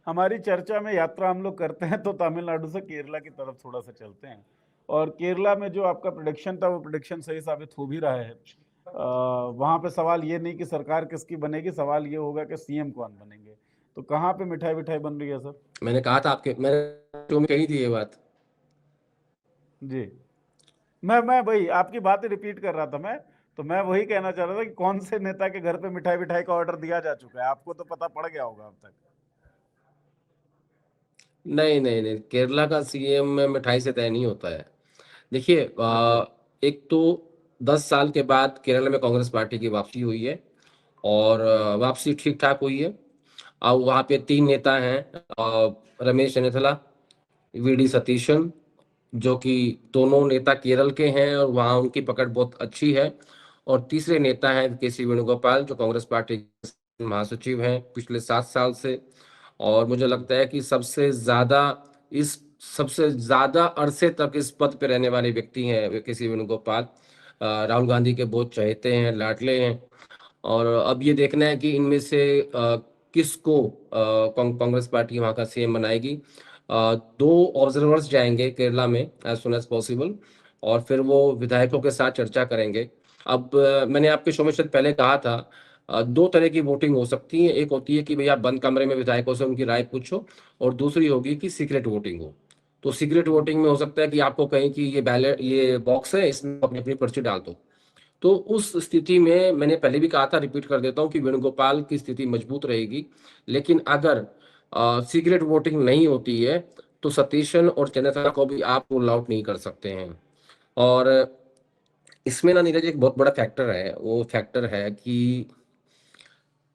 हमारी चर्चा में यात्रा हम लोग करते हैं तो तमिलनाडु से केरला की तरफ थोड़ा सा चलते हैं। और केरला में जो आपका प्रेडिक्शन था वो प्रेडिक्शन सही साबित हो भी रहा है। वहां पे सवाल ये नहीं कि सरकार किसकी बनेगी, सवाल ये होगा कि सीएम कौन बनेंगे। तो कहाँ पे मिठाई मिठाई बन रही है सर? मैंने कहा था आपके, मैंने शो में कही थी ये बात। जी, मैं वही आपकी बात ही रिपीट कर रहा था मैं। तो मैं वही कहना चाह रहा था कि कौन से नेता के घर पे मिठाई मिठाई का ऑर्डर दिया जा चुका है, आपको तो पता पड़ गया होगा अब तक। नहीं नहीं नहीं, केरला का सीएम में मिठाई से तय नहीं होता है। देखिए, अच्छा। एक तो 10 साल के बाद केरला में कांग्रेस पार्टी की वापसी हुई है, और वापसी ठीक ठाक हुई है। अब वहाँ पे 3 नेता हैं, रमेश चन्नीथला, वीडी सतीशन, जो कि दोनों नेता केरल के हैं और वहाँ उनकी पकड़ बहुत अच्छी है। और तीसरे नेता हैं केसी वेणुगोपाल, जो कांग्रेस पार्टी के महासचिव हैं पिछले 7 साल से। और मुझे लगता है कि सबसे ज्यादा अरसे तक इस पद पे रहने वाले व्यक्ति हैं वे केसी वेणुगोपाल। राहुल गांधी के बहुत चहेते हैं, लाडले हैं। और अब ये देखना है कि इनमें से किसको कांग्रेस पार्टी वहाँ का सीएम बनाएगी। 2 ऑब्जर्वर्स जाएंगे केरला में एज सुन एज पॉसिबल, और फिर वो विधायकों के साथ चर्चा करेंगे। अब मैंने आपके शो में शायद पहले कहा था, 2 तरह की वोटिंग हो सकती है। एक होती है कि भैया बंद कमरे में विधायकों से उनकी राय पूछो, और दूसरी होगी कि सीक्रेट वोटिंग हो। तो सीक्रेट वोटिंग में हो सकता है कि आपको कहें कि ये बैलेट, ये बॉक्स है, इसमें अपनी अपनी पर्ची डाल दो। तो उस स्थिति में मैंने पहले भी कहा था, रिपीट कर देता हूं, कि वेणुगोपाल की स्थिति मजबूत रहेगी। लेकिन अगर सीक्रेट वोटिंग नहीं होती है तो सतीशन और चन्नीथला को भी आप रूल आउट नहीं कर सकते हैं। और इसमें ना नीरज, एक बहुत बड़ा फैक्टर है, वो फैक्टर है कि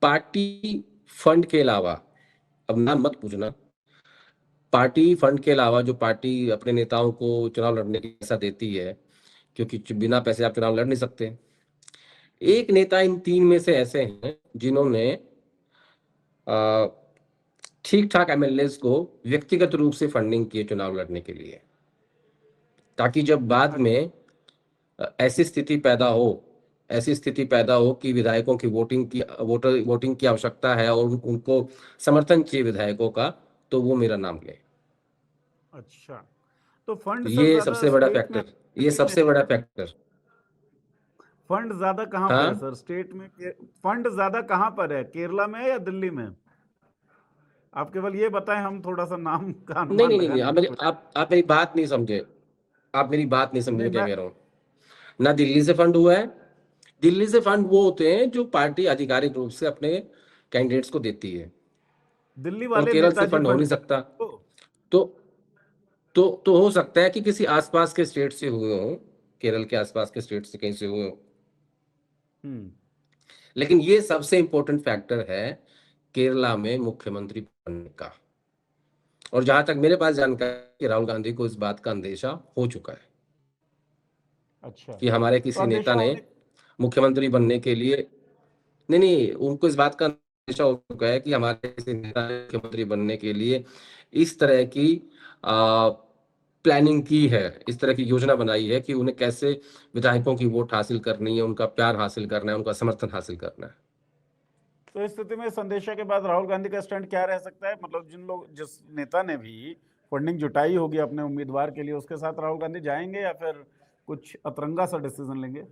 पार्टी फंड के अलावा, अब नाम मत पूछना, पार्टी फंड के अलावा जो पार्टी अपने नेताओं को चुनाव लड़ने की पैसा देती है, क्योंकि बिना पैसे आप चुनाव लड़ नहीं सकते। एक नेता इन 3 में से ऐसे हैं जिन्होंने ठीक ठाक एमएलएस को व्यक्तिगत रूप से फंडिंग किए चुनाव लड़ने के लिए, ताकि जब बाद में ऐसी स्थिति पैदा हो कि विधायकों की वोटिंग की आवश्यकता है और उनको समर्थन चाहिए विधायकों का, तो वो मेरा नाम ले। अच्छा, तो फंड सर ये ज्यादा सबसे बड़ा स्टेट में फैक्टर, ये दिल्ली में सबसे है बड़ा क्या? फैक्टर। फंड ज्यादा कहाँ पे है हाँ, सर स्टेट में फंड ज्यादा कहाँ पर है, केरला में या दिल्ली में? आप केवल ये बताएं, हम थोड़ा सा नाम का नहीं अनुमान नहीं नहीं, लगाने आप की मेरी कोशिश। आप मेरी बात नहीं समझे। आप मेरी बात नहीं समझे, नहीं, मैं क्या मैं कह रहा हूँ। ना दिल्ली से फंड हुआ है। दिल्ली से फंड वो होते हैं जो पार्टी आधिकारिक रूप से अपने कैंडिडेट्स को देती है, दिल्ली और वाले केरल से नेताजी फंड हो फंड नहीं सकता। को। तो तो हो सकता है कि किसी आसपास के स्टेट से हुए हो, केरल के आसपास के स्टेट से कहीं से हुए हो। हम्म। लेकिन ये सबसे इंपॉर्टेंट फैक्टर है केरला में मुख्यमंत्री बनने का। और जहां तक मेरे पास जानकारी है कि राहुल गांधी को इस बात का अंदेशा हो चुका है अच्छा, कि हमारे तो किसी नेता अंदेशा ने होने। मुख्यमंत्री बनने के लिए, नहीं नहीं, उनको इस बात का अंदेशा हो चुका है कि हमारे किसी नेता ने मुख्यमंत्री बनने के लिए इस तरह की प्लानिंग की है, इस तरह की योजना बनाई है कि उन्हें कैसे विधायकों की वोट हासिल करनी है, उनका प्यार हासिल करना है, उनका समर्थन हासिल करना है। तो इस स्थिति में संदेशा के बाद राहुल गांधी का स्टैंड क्या रह सकता है? मतलब जिस नेता ने भी फंडिंग जुटाई होगी अपने उम्मीदवार के लिए, उसके साथ राहुल गांधी जाएंगे या फिर कुछ अतरंगा सा डिसीजन लेंगे?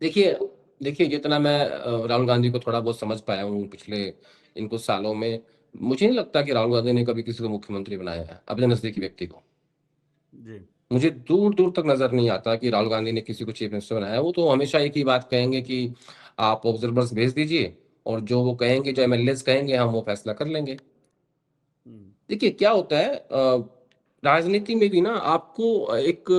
देखिए देखिए, जितना मैं राहुल गांधी को थोड़ा बहुत समझ पाया हूँ पिछले इन कुछ सालों में, मुझे नहीं लगता कि राहुल गांधी ने कभी किसी को मुख्यमंत्री बनाया है, अपने नजदीकी व्यक्ति को। जी। मुझे दूर दूर तक नजर नहीं आता कि राहुल गांधी ने किसी को चीफ मिनिस्टर बनाया है। वो तो हमेशा एक ही बात कहेंगे कि आप ऑब्जर्वर्स भेज दीजिए, और जो वो कहेंगे, जो एमएलएस कहेंगे, हम वो फैसला कर लेंगे। हम्म। देखिए क्या होता है, राजनीति में भी ना आपको एक,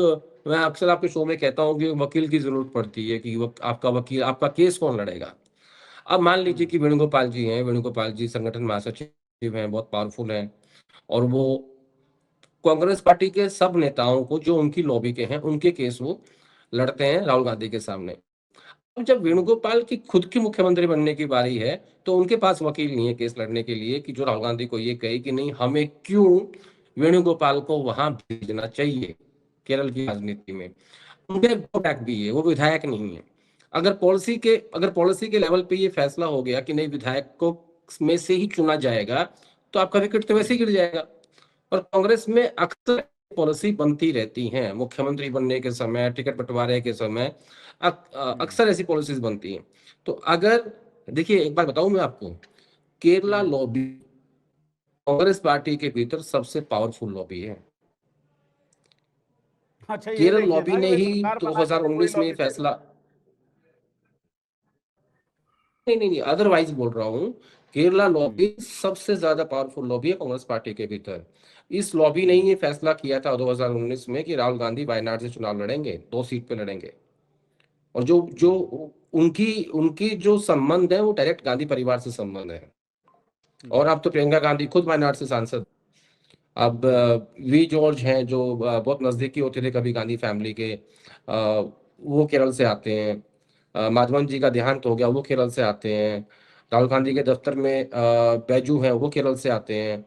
मैं अक्सर आपके शो में कहता हूँ कि वकील की जरूरत पड़ती है, कि आपका वकील, आपका केस कौन लड़ेगा। अब मान लीजिए हम्म। कि वेणुगोपाल जी हैं, वेणुगोपाल जी संगठन महासचिव हैं, बहुत पावरफुल हैं, और वो कांग्रेस पार्टी के सब नेताओं को जो उनकी लॉबी के हैं उनके केस वो लड़ते हैं राहुल गांधी के सामने। अब जब हम्म। वेणुगोपाल की खुद की मुख्यमंत्री बनने की बारी है, तो उनके पास वकील नहीं है केस लड़ने के लिए, कि जो राहुल गांधी को ये कहे कि नहीं, हमें क्यों वेणुगोपाल को वहां भेजना चाहिए। केरल की राजनीति में उनके वोट बैंक भी है, वो विधायक नहीं है। अगर पॉलिसी के लेवल पे ये फैसला हो गया कि नहीं, विधायक को में से ही चुना जाएगा, तो आपका विकेट तो वैसे ही गिर जाएगा। और कांग्रेस में अक्सर पॉलिसी बनती रहती हैं, मुख्यमंत्री बनने के समय, टिकट बंटवारे के समय अक्सर ऐसी पॉलिसीज बनती हैं। तो अगर देखिए, एक बात बताऊं मैं आपको, केरला लॉबी कांग्रेस पार्टी के भीतर सबसे पावरफुल लॉबी है। अच्छा, ये केरल देखिए लॉबी ना, ने ये ही सरकार बनाने में कोई 2019 में लॉबी से फैसला, नहीं नहीं नहीं, अदरवाइज बोल रहा हूँ, केरला लॉबी सबसे ज्यादा पावरफुल लॉबी है कांग्रेस पार्टी के भीतर। इस लॉबी ने ही ये फैसला किया था 2019 में कि राहुल गांधी वायनाड से चुनाव लड़ेंगे, 2 सीट पे लड़ेंगे। और जो जो उनकी उनकी जो संबंध है वो डायरेक्ट गांधी परिवार से संबंध है। और अब तो प्रियंका गांधी खुद वायनाड से सांसद। अब वी जॉर्ज हैं जो बहुत नजदीकी होते थे कभी गांधी फैमिली के, वो केरल से आते हैं। माधवन जी का देहांत हो गया, वो केरल से आते हैं। राहुल गांधी के दफ्तर में बैजू हैं, वो केरल से आते हैं।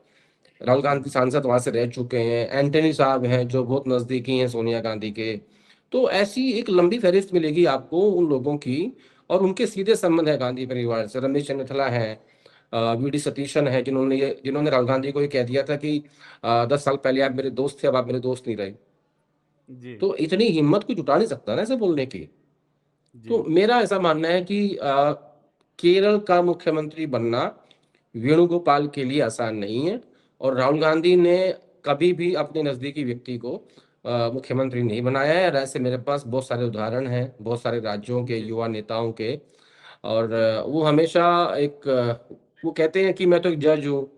राहुल गांधी सांसद वहां से रह चुके हैं। एंटनी साहब हैं जो बहुत नजदीकी हैं सोनिया गांधी के। तो ऐसी एक लंबी फहरिस्त मिलेगी आपको उन लोगों की, और उनके सीधे संबंध है गांधी परिवार से। रमेश चन्नीथला है, वी डी सतीशन है, जिन्होंने राहुल गांधी को ये कह दिया था कि 10 साल पहले आप मेरे दोस्त थे, अब आप मेरे दोस्त नहीं रहे। जी तो इतनी हिम्मत कोई जुटा नहीं सकता ना ऐसे बोलने की। जी तो मेरा ऐसा मानना है कि केरल का मुख्यमंत्री बनना वेणुगोपाल के लिए आसान नहीं है। और राहुल गांधी ने कभी भी अपने नजदीकी व्यक्ति को मुख्यमंत्री नहीं बनाया है। और ऐसे मेरे पास बहुत सारे उदाहरण हैं, बहुत सारे राज्यों के युवा नेताओं के। और वो हमेशा एक वो कहते हैं कि मैं तो एक जज हूँ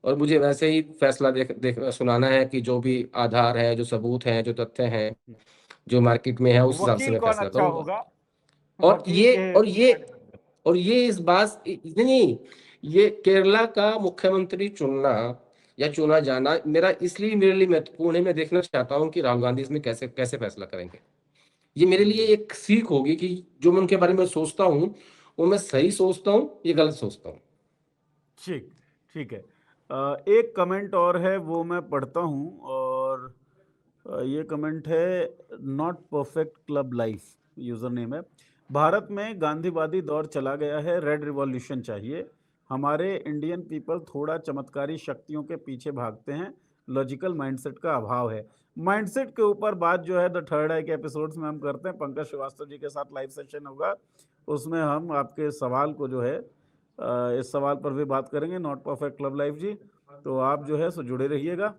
और मुझे वैसे ही फैसला देख देख सुनाना है कि जो भी आधार है, जो सबूत हैं, जो तथ्य हैं, जो मार्केट में है, उस हिसाब से वकील मैं कौन फैसला अच्छा करूंगा। होगा, और वकील ये के और ये ऊपर डिपेंड करता और ये इस बात नहीं नहीं, ये केरला का मुख्यमंत्री चुनना या चुना जाना मेरा इसलिए मेरे लिए महत्वपूर्ण है। मैं देखना चाहता हूँ कि राहुल गांधी इसमें कैसे कैसे फैसला करेंगे। ये मेरे है। लिए एक सीख होगी कि जो मैं उनके बारे में सोचता हूँ वो मैं सही सोचता हूँ, ये गलत सोचता हूँ। ठीक, ठीक है। एक कमेंट और है, वो मैं पढ़ता हूँ। और ये कमेंट है, not perfect club life user name है। भारत में गांधीवादी दौर चला गया है, रेड रिवॉल्यूशन चाहिए। हमारे इंडियन पीपल थोड़ा चमत्कारी शक्तियों के पीछे भागते हैं, लॉजिकल माइंडसेट का अभाव है। माइंडसेट के ऊपर बात जो है द थर्ड आई के एपिसोड्स में हम करते हैं। पंकज श्रीवास्तव जी के साथ लाइव सेशन होगा, उसमें हम आपके सवाल को जो है इस सवाल पर भी बात करेंगे, नॉट परफेक्ट क्लब लाइफ जी। तो आप जो है सो जुड़े रहिएगा।